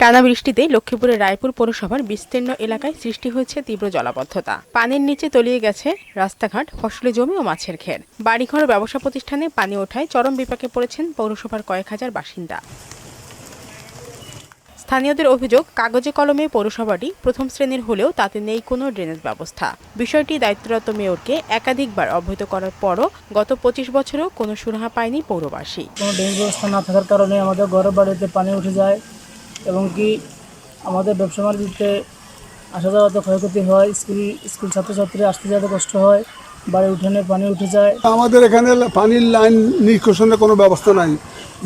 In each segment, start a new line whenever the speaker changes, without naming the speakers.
টানা বৃষ্টিতে লক্ষ্মীপুরের রায়পুর পৌরসভার বিস্তীর্ণ এলাকায় সৃষ্টি হয়েছে তীব্র জলাবদ্ধতা। পানির নিচে তলিয়ে গেছে রাস্তাঘাট, ফসলি জমি ও মাছের ঘের। বাড়িঘর ও ব্যবসা প্রতিষ্ঠানে পানি ওঠায় চরম বিপাকে পড়েছেন পৌরসভার কয়েক হাজার বাসিন্দা। স্থানীয়দের অভিযোগ, কাগজে কলমে পৌরসভাটি প্রথম শ্রেণীর হলেও তাতে নেই কোনো ড্রেনেজ ব্যবস্থা। বিষয়টি দায়িত্বরত মেয়রকে একাধিকবার অবহিত করার পরও গত 25 বছরেও কোনো সুরাহা পায়নি পৌরবাসী।
কোনো ড্রেনেজ ব্যবস্থা না থাকার কারণে আমাদের ঘরের বাড়িতে পানি উঠে যায় এবং কি আমাদের ব্যবসা বাণিজ্যতে আসা যাওয়াতে ক্ষয়ক্ষতি হয়। স্কুল ছাত্রছাত্রী আসতে যেতে কষ্ট হয়, বাড়ি উঠানে পানি উঠে যায়।
আমাদের এখানে পানির লাইন নিষ্কাশনের কোনো ব্যবস্থা নাই,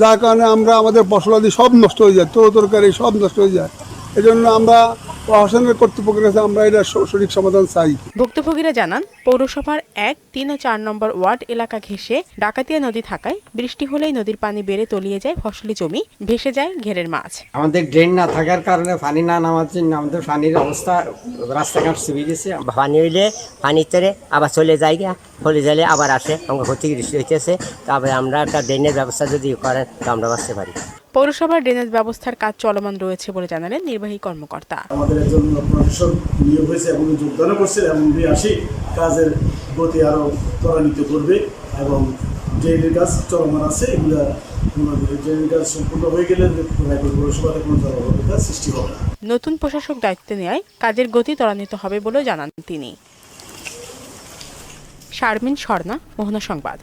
যার কারণে আমাদের ফসলাদি সব নষ্ট হয়ে যায়, তরকারি সব নষ্ট হয়ে যায়। এজন্য আমরা প্রশাসনের কর্তৃপক্ষের কাছে আমরা এটা সঠিক সমাধান চাই।
ভুক্তভোগীরা জানান, পৌরসভার 1, 3 ও 4 নম্বর ওয়ার্ড এলাকা ঘেঁষে ডাকাতিয়া নদী থাকায় বৃষ্টি হলেই নদীর পানি বেড়ে তলিয়ে যায় ফসলি জমি, ভেসে যায় ঘেরের মাছ।
আমাদের ড্রেন না থাকার কারণে পানি না নামার জন্য আমাদের পানির অবস্থা রাস্তাঘাট চুবি গেছে।
পানি হইলে পানিতে আবার চলে যায়, চলে গেলে আবার আসে, আমাকে ক্ষতিগ্রস্ত হইতেছে। তারপরে আমরা একটা ড্রেনের ব্যবস্থা যদি করেন তো আমরা বাঁচতে পারি।
পৌরসভার ড্রেনেজ ব্যবস্থার কাজ চলমান রয়েছে বলে জানালেন নির্বাহী কর্মকর্তা।
আমাদের একজন প্রশাসক নিয়োগ হয়েছে এবং যোগদান করছে এবং আসি কাজের গতি আরও ত্বরান্বিত করবে এবং ড্রেনের কাজ চলমান আছে। এগুলা ড্রেনের কাজ সম্পূর্ণ হয়ে গেলে পৌরসভাতে কোনো জলাবদ্ধতার সৃষ্টি হবে না।
নতুন প্রশাসক দায়িত্ব নেওয়ায় কাজের গতি ত্বরান্বিত হবে বলেও জানান তিনি। শারমিন স্বর্ণা, মোহনা সংবাদ।